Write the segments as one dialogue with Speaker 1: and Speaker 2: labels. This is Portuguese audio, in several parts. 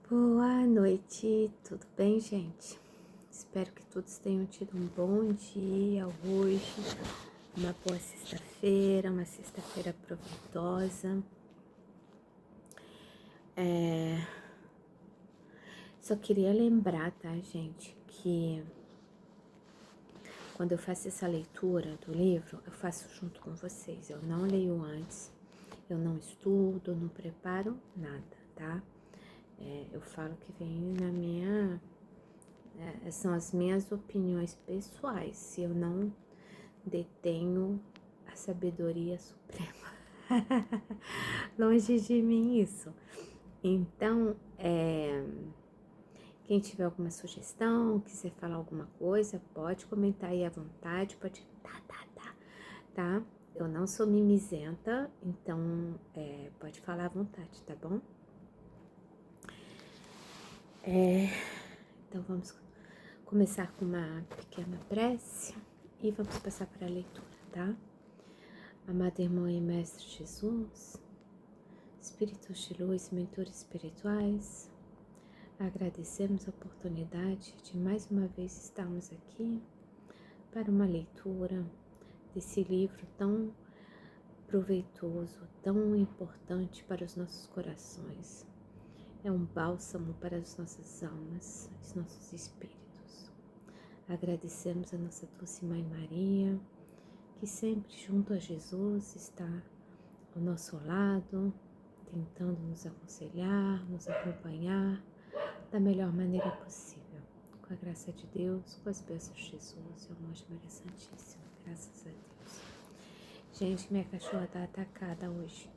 Speaker 1: Boa noite, tudo bem, gente? Espero que todos tenham tido um bom dia hoje, uma boa sexta-feira, uma sexta-feira proveitosa. Só queria lembrar, tá, gente, que quando eu faço essa leitura do livro, eu faço junto com vocês. Eu não leio antes, eu não estudo, não preparo nada, tá? Eu falo que vem na minha... são as minhas opiniões pessoais, se eu não detenho a sabedoria suprema. Longe de mim isso. Então, quem tiver alguma sugestão, quiser falar alguma coisa, pode comentar aí à vontade, pode... Tá? Eu não sou mimizenta, então pode falar à vontade, tá bom? Então vamos começar com uma pequena prece e vamos passar para a leitura, tá? Amado irmão e mestre Jesus, espíritos de luz, mentores espirituais, agradecemos a oportunidade de mais uma vez estarmos aqui para uma leitura desse livro tão proveitoso, tão importante para os nossos corações. É um bálsamo para as nossas almas, os nossos espíritos. Agradecemos a nossa doce Mãe Maria, que sempre junto a Jesus está ao nosso lado, tentando nos aconselhar, nos acompanhar da melhor maneira possível. Com a graça de Deus, com as bênçãos de Jesus e o amor de Maria Santíssima. Graças a Deus. Gente, minha cachorra tá atacada hoje.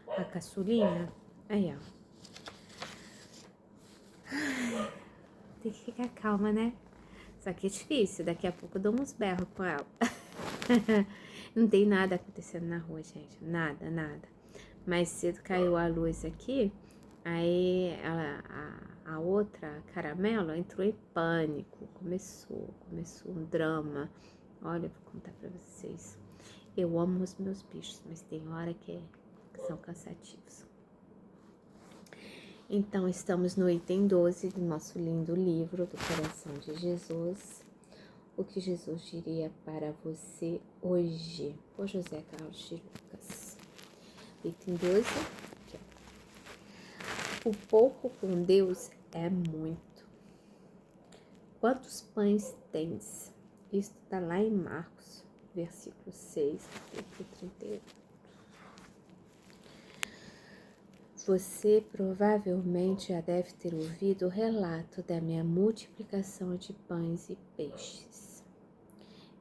Speaker 1: A caçulinha, aí ó. Tem que ficar calma, né? Só que é difícil, daqui a pouco eu dou uns berros com ela. Não tem nada acontecendo na rua, gente. Nada. Mais cedo caiu a luz aqui, aí a outra, a Caramelo, entrou em pânico. Começou um drama. Olha, eu vou contar pra vocês. Eu amo os meus bichos, mas tem hora que são cansativos. Então, estamos no item 12 do nosso lindo livro do Coração de Jesus. O que Jesus diria para você hoje? Por José Carlos de Lucas. Item 12. Aqui, ó. O pouco com Deus é muito. Quantos pães tens? Isto está lá em Marcos, versículo 6, versículo 38. Você provavelmente já deve ter ouvido o relato da minha multiplicação de pães e peixes.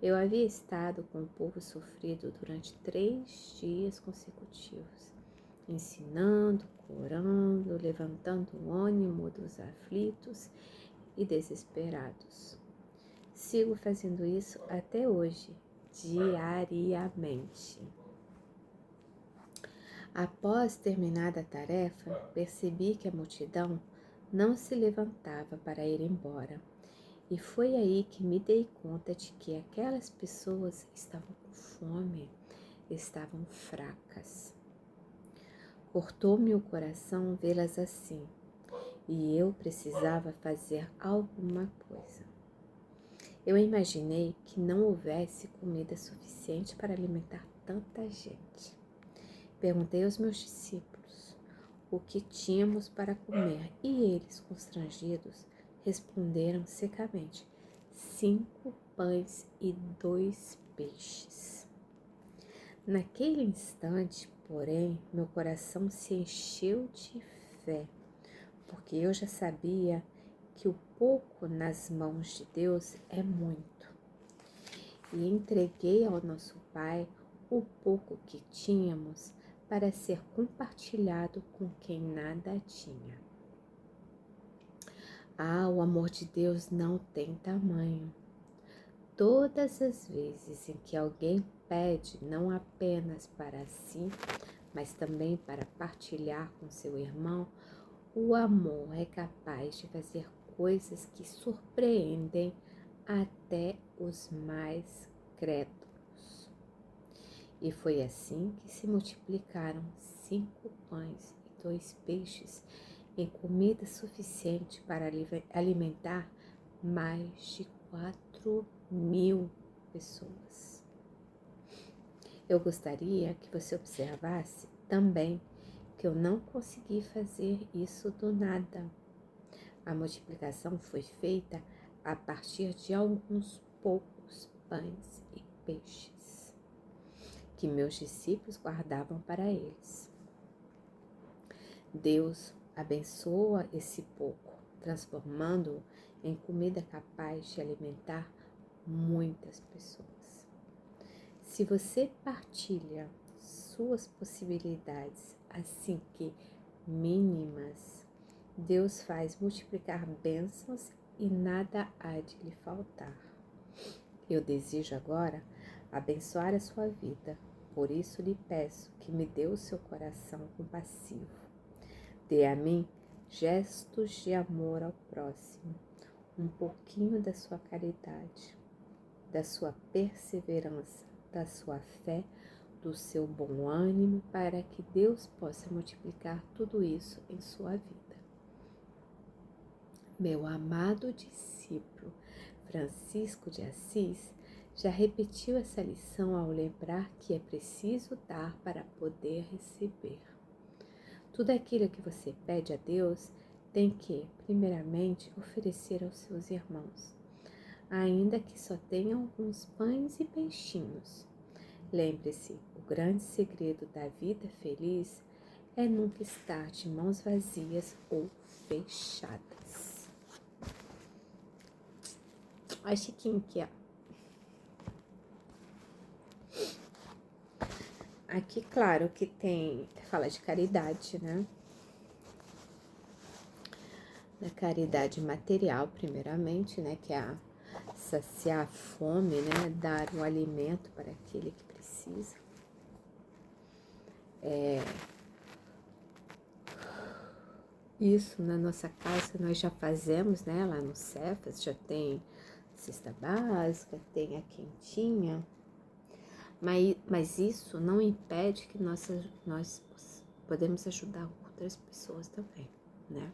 Speaker 1: Eu havia estado com o povo sofrido durante 3 dias consecutivos, ensinando, curando, levantando o ânimo dos aflitos e desesperados. Sigo fazendo isso até hoje, diariamente. Após terminada a tarefa, percebi que a multidão não se levantava para ir embora. E foi aí que me dei conta de que aquelas pessoas estavam com fome, estavam fracas. Cortou-me o coração vê-las assim, e eu precisava fazer alguma coisa. Eu imaginei que não houvesse comida suficiente para alimentar tanta gente. Perguntei aos meus discípulos o que tínhamos para comer, e eles, constrangidos, responderam secamente: 5 pães e 2 peixes. Naquele instante, porém, meu coração se encheu de fé, porque eu já sabia que o pouco nas mãos de Deus é muito. E entreguei ao nosso Pai o pouco que tínhamos para ser compartilhado com quem nada tinha. O amor de Deus não tem tamanho. Todas as vezes em que alguém pede não apenas para si, mas também para partilhar com seu irmão, o amor é capaz de fazer coisas que surpreendem até os mais crédulos. E foi assim que se multiplicaram 5 pães e 2 peixes, em comida suficiente para alimentar mais de 4.000 pessoas. Eu gostaria que você observasse também que eu não consegui fazer isso do nada. A multiplicação foi feita a partir de alguns poucos pães e peixes que meus discípulos guardavam para eles. Deus abençoa esse pouco, transformando-o em comida capaz de alimentar muitas pessoas. Se você partilha suas possibilidades, assim que mínimas, Deus faz multiplicar bênçãos e nada há de lhe faltar. Eu desejo agora abençoar a sua vida, por isso lhe peço que me dê o seu coração compassivo. Dê a mim gestos de amor ao próximo, um pouquinho da sua caridade, da sua perseverança, da sua fé, do seu bom ânimo, para que Deus possa multiplicar tudo isso em sua vida. Meu amado discípulo Francisco de Assis já repetiu essa lição ao lembrar que é preciso dar para poder receber. Tudo aquilo que você pede a Deus tem que, primeiramente, oferecer aos seus irmãos, ainda que só tenha alguns pães e peixinhos. Lembre-se, o grande segredo da vida feliz é nunca estar de mãos vazias ou fechadas. Olha a Chiquinha aqui, ó. Aqui, claro, que fala de caridade, né? Da caridade material, primeiramente, né? Que é a saciar a fome, né? Dar o alimento para aquele que precisa. Isso na nossa casa nós já fazemos, né? Lá no Cefas já tem cesta básica, tem a quentinha. Mas isso não impede que nós podemos ajudar outras pessoas também, né?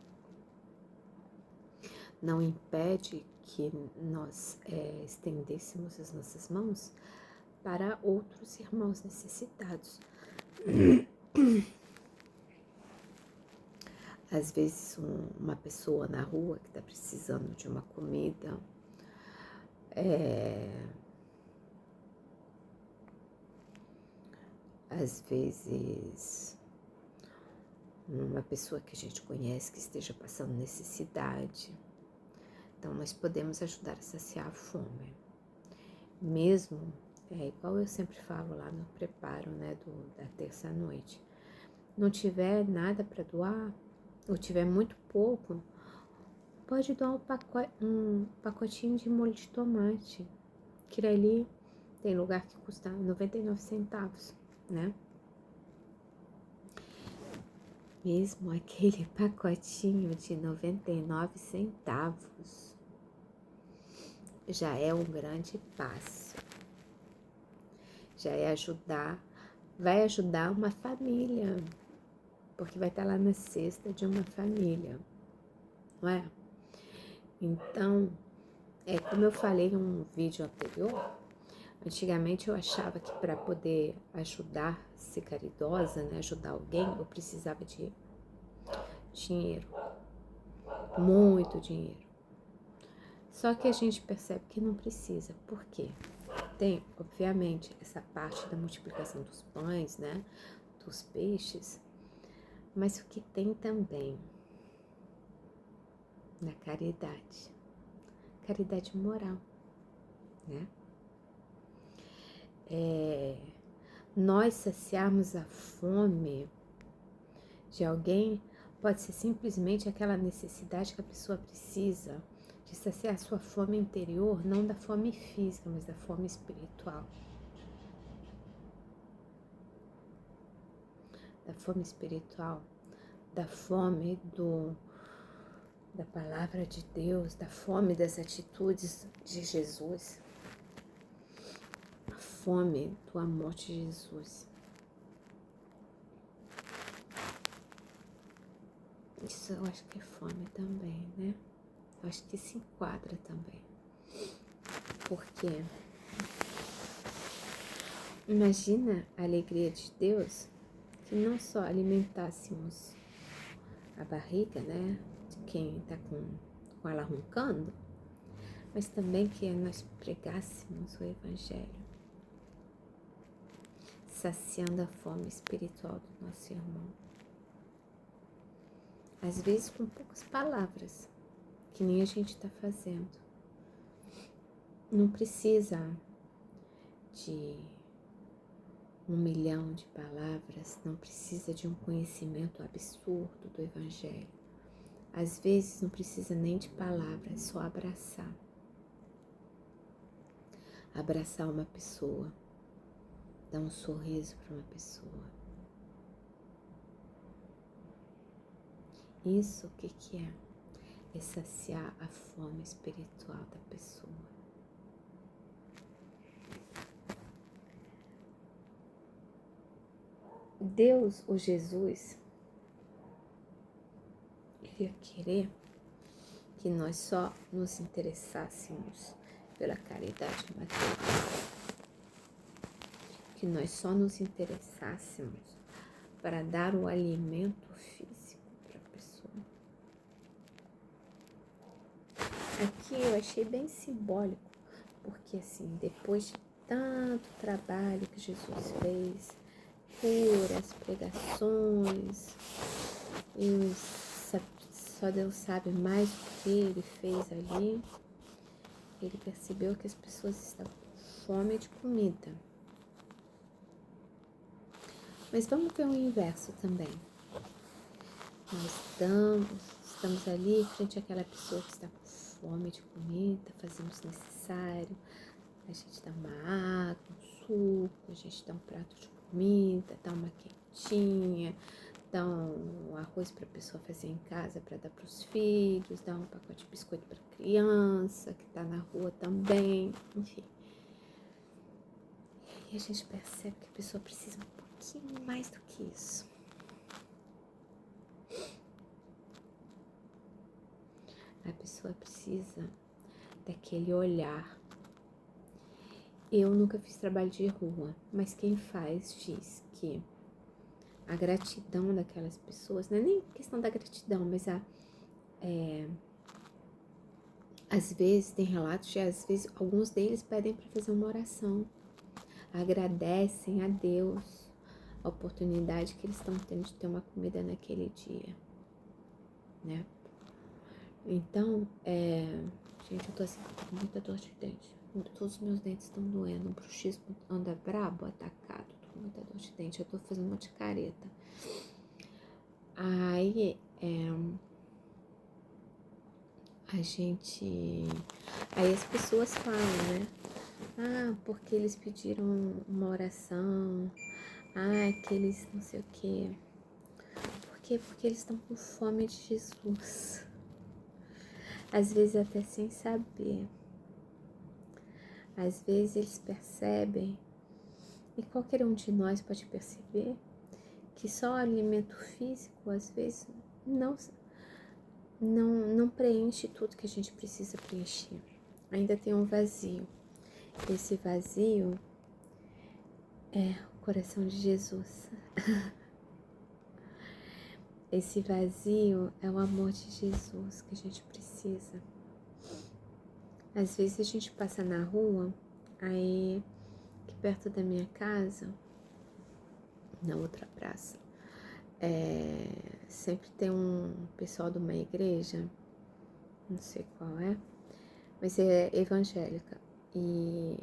Speaker 1: Não impede que nós estendêssemos as nossas mãos para outros irmãos necessitados. Às vezes uma pessoa na rua que está precisando de uma comida, às vezes uma pessoa que a gente conhece que esteja passando necessidade. Então nós podemos ajudar a saciar a fome. Mesmo, igual eu sempre falo lá no preparo, né, da terça-noite, não tiver nada para doar, ou tiver muito pouco, pode doar um pacotinho de molho de tomate, que ali tem lugar que custa 99 centavos, né? Mesmo aquele pacotinho de 99 centavos já é um grande passo. Já é vai ajudar uma família, porque vai estar lá na cesta de uma família, não é? Então, como eu falei em um vídeo anterior, antigamente eu achava que para poder ajudar, ser caridosa, né, ajudar alguém, eu precisava de dinheiro, muito dinheiro. Só que a gente percebe que não precisa. Por quê? Tem, obviamente, essa parte da multiplicação dos pães, né, dos peixes, mas o que tem também na caridade moral, né? Nós saciarmos a fome de alguém pode ser simplesmente aquela necessidade que a pessoa precisa de saciar a sua fome interior, não da fome física, mas da fome espiritual. Da fome espiritual, da fome da palavra de Deus, da fome das atitudes de Jesus, a fome do amor de Jesus. Isso eu acho que é fome também, né? Eu acho que se enquadra também. Porque imagina a alegria de Deus que não só alimentássemos a barriga, né, de quem está com ela roncando, mas também que nós pregássemos o Evangelho, saciando a fome espiritual do nosso irmão. Às vezes com poucas palavras, que nem a gente está fazendo. Não precisa de 1 milhão de palavras, não precisa de um conhecimento absurdo do Evangelho. Às vezes não precisa nem de palavras, é só abraçar. Abraçar uma pessoa, dar um sorriso para uma pessoa. Isso o que é? É saciar a fome espiritual da pessoa. Deus, ou Jesus, iria querer que nós só nos interessássemos pela caridade material, que nós só nos interessássemos para dar o alimento físico para a pessoa. Aqui eu achei bem simbólico, porque assim, depois de tanto trabalho que Jesus fez, curas, pregações, e só Deus sabe mais o que ele fez ali, ele percebeu que as pessoas estavam com fome de comida. Mas vamos ver o inverso também. Nós estamos ali frente àquela pessoa que está com fome de comida, fazemos o necessário, a gente dá uma água, um suco, a gente dá um prato de comida, dá uma quentinha, dá um arroz para a pessoa fazer em casa para dar para os filhos, dá um pacote de biscoito para a criança que está na rua também, enfim. E a gente percebe que a pessoa precisa um pouquinho mais do que isso. A pessoa precisa daquele olhar. Eu nunca fiz trabalho de rua, mas quem faz diz que a gratidão daquelas pessoas, não é nem questão da gratidão, mas às vezes, tem relatos de, às vezes, alguns deles pedem para fazer uma oração, agradecem a Deus a oportunidade que eles estão tendo de ter uma comida naquele dia, né? Então, gente, eu tô assim com muita dor de dente. Todos os meus dentes estão doendo. Um bruxismo anda brabo, atacado. Tô com muita dor de dente. Eu tô fazendo uma de careta. Aí, Aí as pessoas falam, né? Ah, porque eles pediram uma oração. Ah, que eles não sei o quê. Por quê? Porque eles estão com fome de Jesus. Às vezes até sem saber. Às vezes eles percebem, e qualquer um de nós pode perceber, que só o alimento físico, às vezes, não preenche tudo que a gente precisa preencher. Ainda tem um vazio. Esse vazio é o coração de Jesus. Esse vazio é o amor de Jesus que a gente precisa. Às vezes a gente passa na rua, aí aqui perto da minha casa, na outra praça, sempre tem um pessoal de uma igreja, não sei qual é, mas é evangélica, e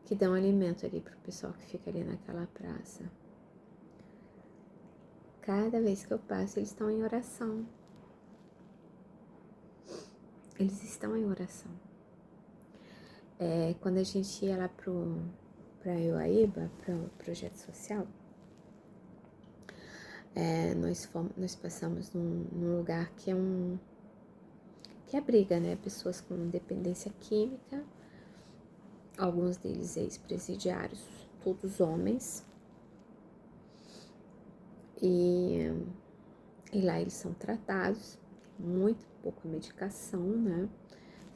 Speaker 1: que dão alimento ali pro pessoal que fica ali naquela praça. Cada vez que eu passo, eles estão em oração. Eles estão em oração. Quando a gente ia lá pra Ioaíba, pro projeto social, nós passamos num lugar que abriga, né, pessoas com dependência química, alguns deles ex-presidiários, todos homens. E E lá eles são tratados, muito pouca medicação, né?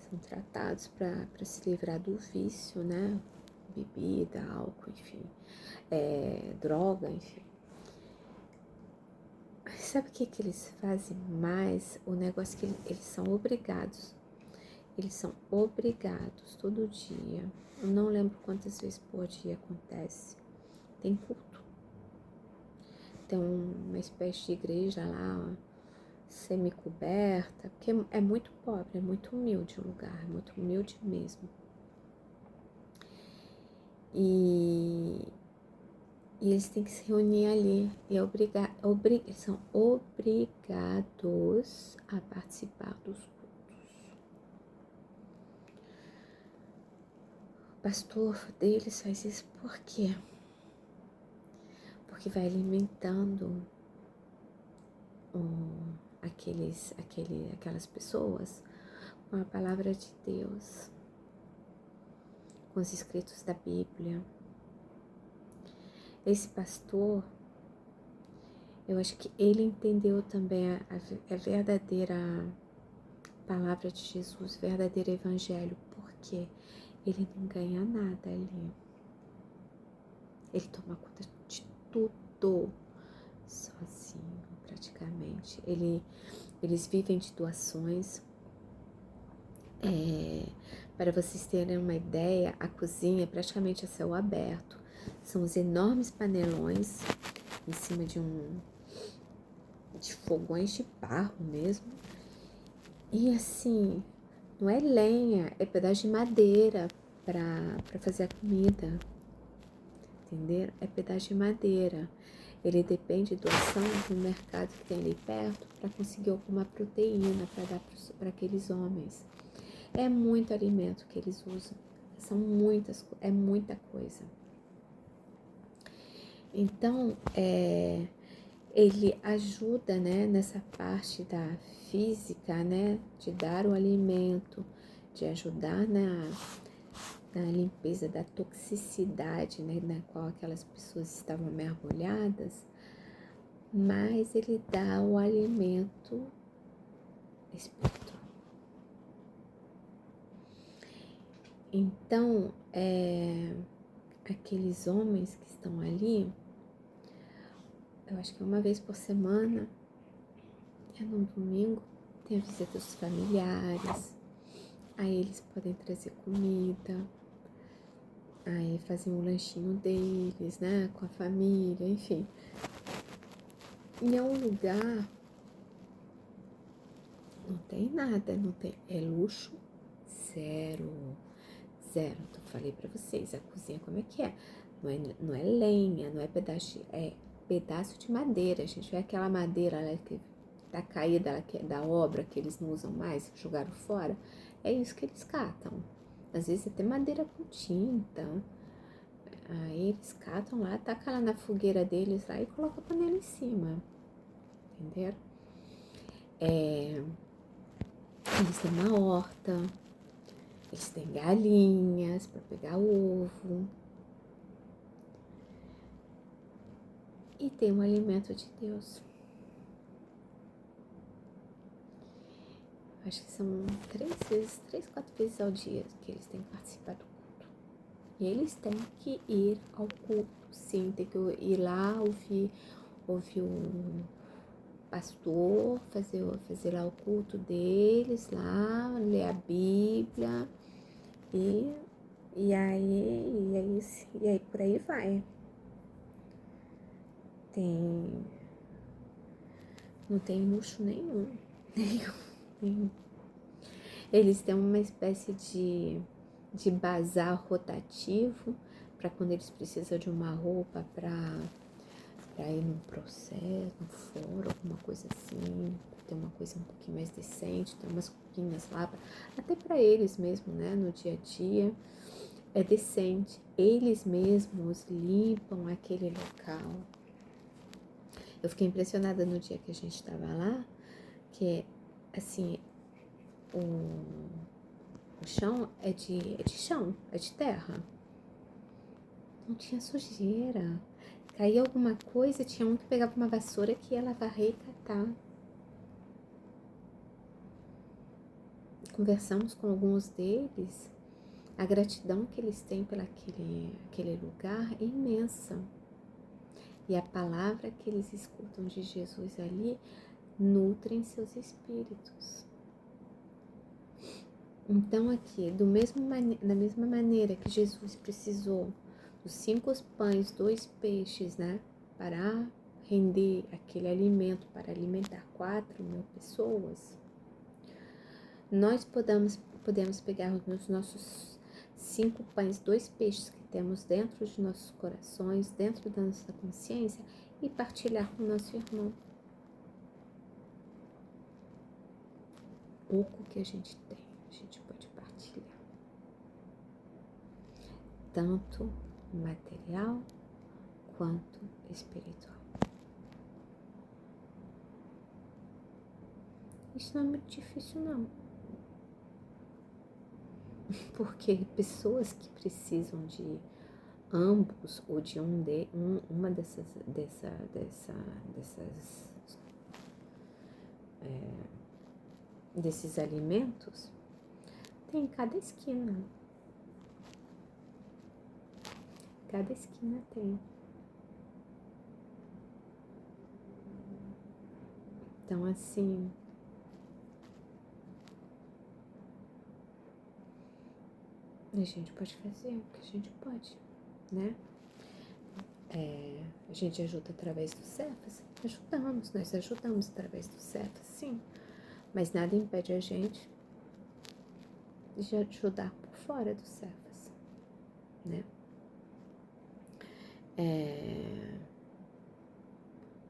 Speaker 1: São tratados para se livrar do vício, né? Bebida, álcool, enfim, droga, enfim. Sabe o que eles fazem mais? O negócio que eles são obrigados. Eles são obrigados todo dia. Eu não lembro quantas vezes por dia acontece. Tem culto. Tem uma espécie de igreja lá, semi-coberta, porque é muito pobre, é muito humilde o lugar, é muito humilde mesmo. E eles têm que se reunir ali, e eles são obrigados a participar dos cultos. O pastor deles faz isso por quê? Porque vai alimentando aquelas pessoas com a palavra de Deus, com os escritos da Bíblia. Esse pastor, eu acho que ele entendeu também a verdadeira palavra de Jesus, o verdadeiro evangelho, porque ele não ganha nada ali. Ele toma conta de tudo sozinho, praticamente. Eles vivem de doações. Para vocês terem uma ideia, a cozinha é praticamente a céu aberto. São os enormes panelões em cima de fogões de barro mesmo. E assim, não é lenha, é pedaço de madeira para fazer a comida. Entender? É pedaço de madeira. Ele depende de doação do mercado que tem ali perto para conseguir alguma proteína para dar para aqueles homens. É muito alimento que eles usam. É muita coisa. Então, ele ajuda, né, nessa parte da física, né, de dar o alimento, de ajudar na limpeza da toxicidade, né, na qual aquelas pessoas estavam mergulhadas, mas ele dá o alimento espiritual. Então, aqueles homens que estão ali, eu acho que uma vez por semana, no domingo, tem a visita dos familiares, aí eles podem trazer comida, aí fazem um lanchinho deles, né, com a família, enfim. E é um lugar, não tem nada, não tem, é luxo zero. Eu falei pra vocês, a cozinha como é que é? Não é lenha, não é pedaço de madeira. A gente vê aquela madeira lá que tá caída da obra que eles não usam mais, jogaram fora. É isso que eles catam. Às vezes até madeira com tinta. Aí eles catam lá, tacam lá na fogueira deles lá e colocam a panela em cima. Entenderam? Eles têm uma horta. Eles têm galinhas para pegar ovo. E tem um alimento de Deus. Acho que são 4 vezes ao dia que eles têm que participar do culto. E eles têm que ir ao culto, sim, tem que ir lá ouvir o pastor, fazer lá o culto deles, lá, ler a Bíblia, e aí por aí vai. Não tem luxo nenhum. Eles têm uma espécie de bazar rotativo para quando eles precisam de uma roupa para ir num processo, num fórum, alguma coisa assim, pra ter uma coisa um pouquinho mais decente, tem umas roupinhas lá, até para eles mesmo, né, no dia a dia, é decente. Eles mesmos limpam aquele local. Eu fiquei impressionada no dia que a gente estava lá, que assim, o chão é de chão, é de terra. Não tinha sujeira. Caía alguma coisa, tinha um que pegava uma vassoura que ia lá varrer e catar. conversamos com alguns deles, a gratidão que eles têm aquele lugar é imensa. E a palavra que eles escutam de Jesus ali nutrem seus espíritos. Então aqui, da mesma maneira que Jesus precisou dos 5 pães, 2 peixes, né, para render aquele alimento, para alimentar 4.000 pessoas, nós podemos pegar os nossos 5 pães, 2 peixes que temos dentro de nossos corações, dentro da nossa consciência, e partilhar com o nosso irmão. Pouco que a gente tem, a gente pode partilhar. Tanto material quanto espiritual. Isso não é muito difícil, não. Porque pessoas que precisam de ambos ou de uma desses alimentos tem em cada esquina. Cada esquina tem. Então, assim, a gente pode fazer o que a gente pode, né? A gente ajuda através do Cefas? Nós ajudamos através do Cefas, sim. Mas nada impede a gente de ajudar por fora do Cefas, né?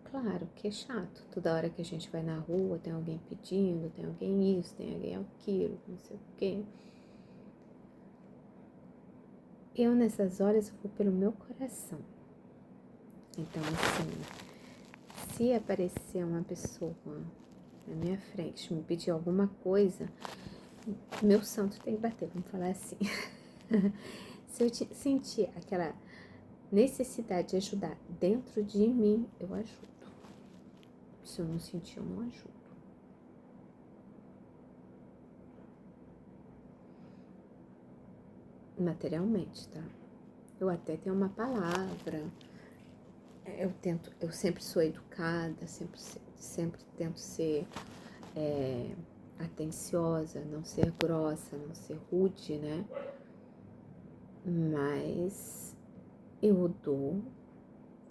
Speaker 1: Claro que é chato. Toda hora que a gente vai na rua, tem alguém pedindo, tem alguém isso, tem alguém aquilo, não sei o quê. Eu, nessas horas, vou pelo meu coração. Então, assim, se aparecer uma pessoa na minha frente, me pedir alguma coisa, meu santo tem que bater, vamos falar assim. Se eu sentir aquela necessidade de ajudar dentro de mim, eu ajudo. Se eu não sentir, eu não ajudo. Materialmente, tá? Eu até tenho uma palavra, eu sempre sou educada, sempre tento ser atenciosa, não ser grossa, não ser rude, né? Mas eu dou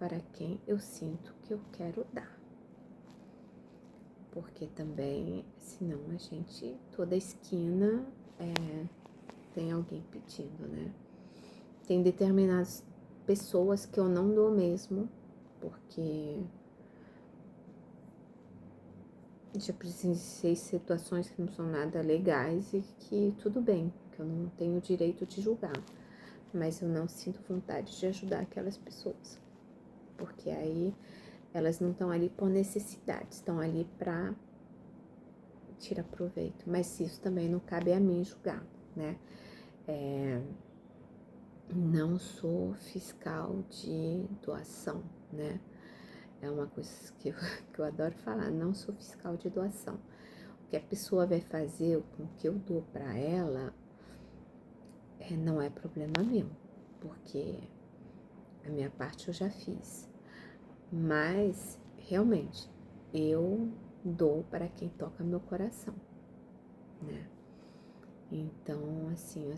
Speaker 1: para quem eu sinto que eu quero dar. Porque também, senão a gente, toda esquina tem alguém pedindo, né? Tem determinadas pessoas que eu não dou mesmo, porque já presenciei situações que não são nada legais e que tudo bem, que eu não tenho o direito de julgar, mas eu não sinto vontade de ajudar aquelas pessoas, porque aí elas não estão ali por necessidade, estão ali para tirar proveito, mas isso também não cabe a mim julgar, né? Não sou fiscal de doação, né? É uma coisa que eu adoro falar, não sou fiscal de doação. O que a pessoa vai fazer com o que eu dou para ela não é problema meu, porque a minha parte eu já fiz. Mas, realmente, eu dou para quem toca meu coração, né? Então, assim,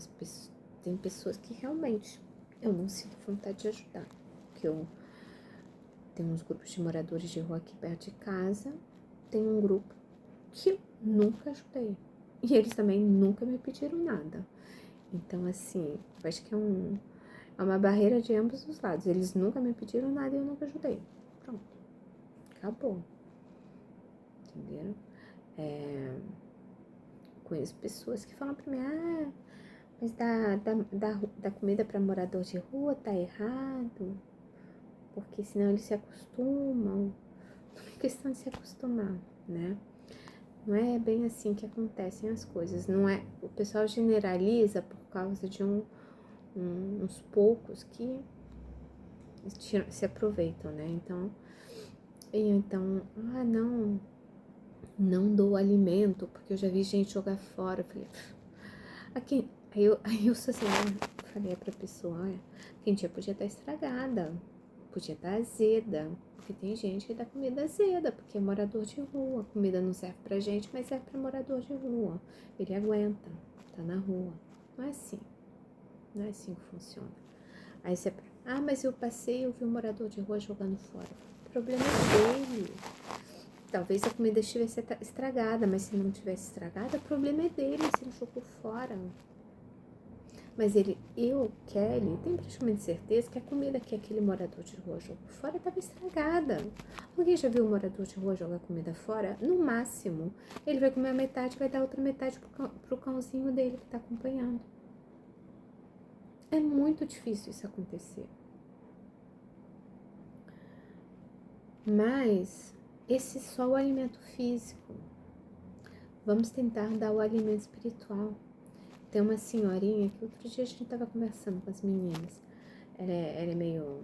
Speaker 1: tem pessoas que realmente eu não sinto vontade de ajudar, que eu tenho uns grupos de moradores de rua aqui perto de casa, tem um grupo que eu nunca ajudei. E eles também nunca me pediram nada. Então, assim, eu acho que é uma barreira de ambos os lados. Eles nunca me pediram nada e eu nunca ajudei. Pronto. Acabou. Entenderam? Conheço pessoas que falam pra mim, mas dar comida pra morador de rua tá errado. Porque senão eles se acostumam. Não é questão de se acostumar, né? Não é bem assim que acontecem as coisas. Não é, o pessoal generaliza por causa de uns poucos que se aproveitam, né? Então, não, não dou alimento, porque eu já vi gente jogar fora. Eu falei, aqui, aí eu sou assim, falei pra pessoa, olha, a quentinha podia estar estragada, podia estar azeda, porque tem gente que dá comida azeda, porque é morador de rua, a comida não serve pra gente, mas serve pra morador de rua, ele aguenta, tá na rua, não é assim, não é assim que funciona. Aí você, mas eu passei e eu vi um morador de rua jogando fora, o problema é dele. Talvez a comida estivesse estragada, mas se não tivesse estragada, o problema é dele, se ele jogou fora. Mas Kelly, tenho praticamente certeza que a comida que aquele morador de rua jogou fora estava estragada. Alguém já viu um morador de rua jogar comida fora? No máximo, ele vai comer a metade e vai dar outra metade pro cãozinho dele que está acompanhando. É muito difícil isso acontecer. Mas esse é só o alimento físico. Vamos tentar dar o alimento espiritual. Tem uma senhorinha que outro dia a gente estava conversando com as meninas. Ela é meio...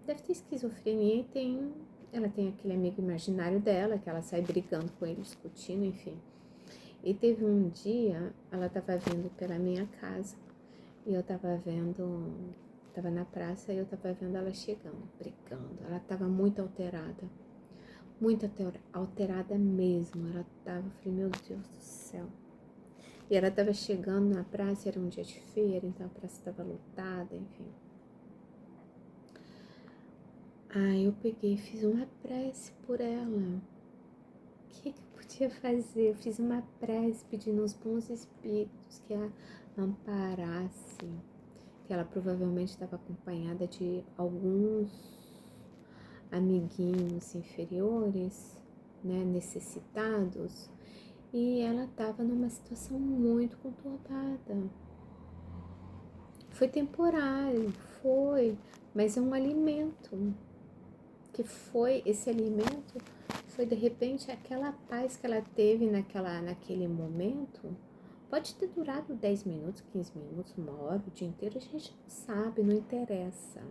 Speaker 1: deve ter esquizofrenia e ela tem aquele amigo imaginário dela, que ela sai brigando com ele, discutindo, enfim. E teve um dia, ela estava vindo pela minha casa e eu estava na praça e eu estava vendo ela chegando, brigando. Ela estava muito alterada mesmo. Ela estava, falei, meu Deus do céu. E ela estava chegando na praça, era um dia de feira, então a praça estava lotada, enfim. Aí eu peguei e fiz uma prece por ela. O que eu podia fazer? Eu fiz uma prece pedindo aos bons espíritos que a amparassem. Que ela provavelmente estava acompanhada de alguns amiguinhos inferiores, né, necessitados. E ela estava numa situação muito conturbada. Foi temporário, mas é um alimento. Esse alimento foi de repente aquela paz que ela teve naquele momento. Pode ter durado 10 minutos, 15 minutos, uma hora, o dia inteiro, a gente não sabe, não interessa.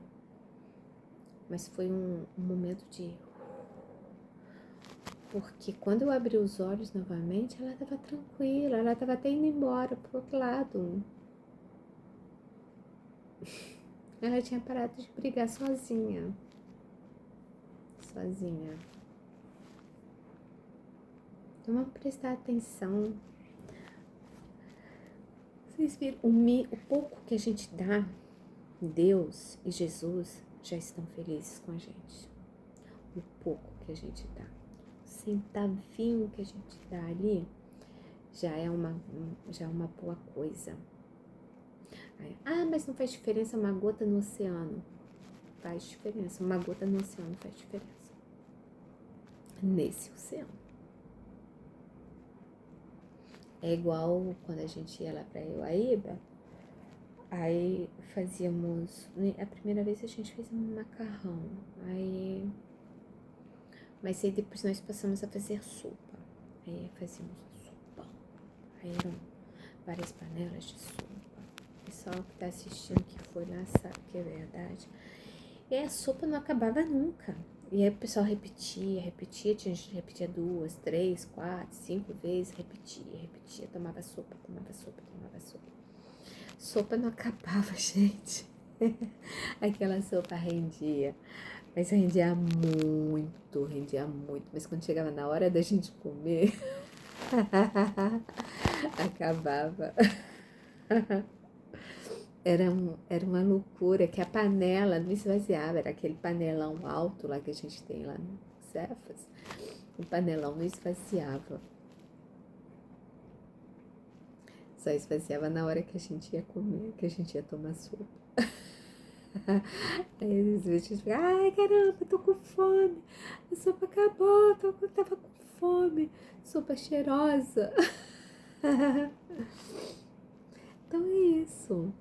Speaker 1: Mas foi um momento de... Porque quando eu abri os olhos novamente, ela estava tranquila, ela estava até indo embora pro outro lado. Ela tinha parado de brigar sozinha. Então vamos prestar atenção. Vocês viram, o pouco que a gente dá, Deus e Jesus já estão felizes com a gente. O pouco que a gente dá. O centavinho que a gente dá ali já é uma boa coisa. Mas não faz diferença uma gota no oceano. Faz diferença. Uma gota no oceano faz diferença. Nesse oceano. É igual quando a gente ia lá pra Ioaíba, aí fazíamos... A primeira vez a gente fez um macarrão, mas aí depois nós passamos a fazer sopa. Aí fazíamos sopa. Aí eram várias panelas de sopa. O pessoal que tá assistindo, que foi lá, sabe que é verdade. E a sopa não acabava nunca. E aí o pessoal repetia, tinha gente que repetia 2, 3, 4, 5 vezes, repetia, tomava sopa. Sopa não acabava, gente. Aquela sopa rendia, mas rendia muito. Mas quando chegava na hora da gente comer, acabava. Era uma loucura, que a panela não esvaziava, era aquele panelão alto lá que a gente tem lá no Cefas. O panelão não esvaziava. Só esvaziava na hora que a gente ia comer, que a gente ia tomar sopa. Aí às vezes a gente fica, ai caramba, tô com fome, a sopa acabou, tava com fome, sopa cheirosa. Então é isso.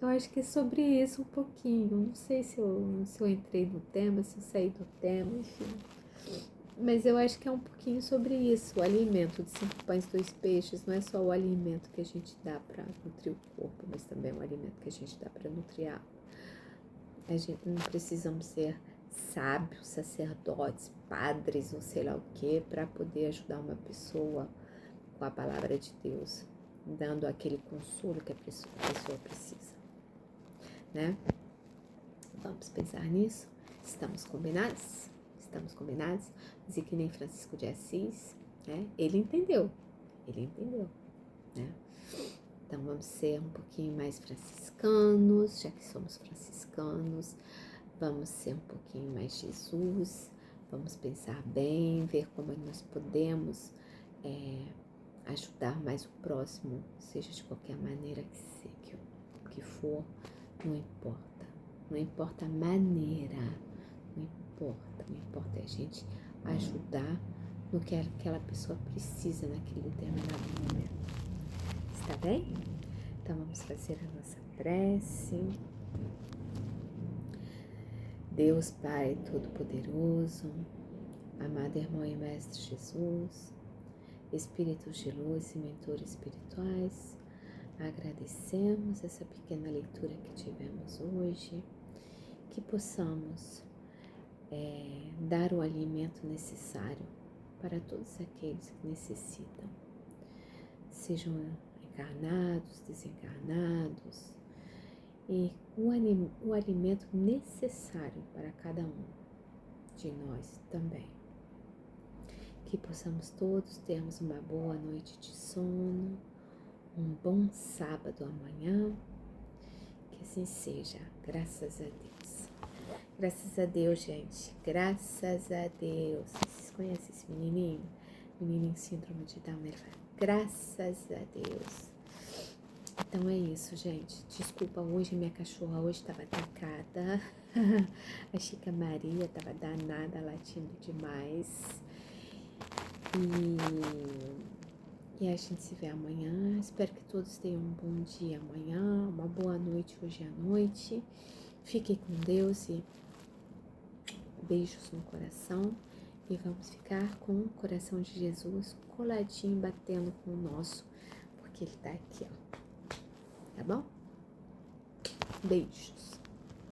Speaker 1: Eu acho que é sobre isso um pouquinho. Não sei se eu entrei no tema, se eu saí do tema, enfim. Mas eu acho que é um pouquinho sobre isso. O alimento de 5 pães e 2 peixes não é só o alimento que a gente dá para nutrir o corpo, mas também é o alimento que a gente dá para nutrir a alma. A gente não precisamos ser sábios, sacerdotes, padres ou sei lá o que, para poder ajudar uma pessoa com a palavra de Deus, dando aquele consolo que a pessoa precisa, né? Vamos pensar nisso? Estamos combinados? Estamos combinados? Dizer que nem Francisco de Assis, né? Ele entendeu, né? Então vamos ser um pouquinho mais franciscanos, já que somos franciscanos, vamos ser um pouquinho mais Jesus, vamos pensar bem, ver como nós podemos ajudar mais o próximo, seja de qualquer maneira que for, não importa a maneira, não importa é a gente ajudar no que aquela pessoa precisa naquele determinado momento. Está bem? Então vamos fazer a nossa prece. Deus Pai Todo-Poderoso, amado irmão e mestre Jesus, espíritos de luz e mentores espirituais, agradecemos essa pequena leitura que tivemos hoje, que possamos dar o alimento necessário para todos aqueles que necessitam, sejam encarnados, desencarnados, e o alimento necessário para cada um de nós também. Que possamos todos termos uma boa noite de sono, um bom sábado amanhã, que assim seja, graças a Deus. Graças a Deus, gente, graças a Deus. Vocês conhecem esse menininho? Menininho síndrome de Down, ele fala, graças a Deus. Então é isso, gente. Desculpa, hoje minha cachorra estava atacada. Achei que a Maria estava danada, latindo demais. E a gente se vê amanhã. Espero que todos tenham um bom dia amanhã, uma boa noite hoje à noite. Fiquem com Deus e beijos no coração. E vamos ficar com o coração de Jesus coladinho, batendo com o nosso, porque ele tá aqui, ó. Tá bom? Beijos.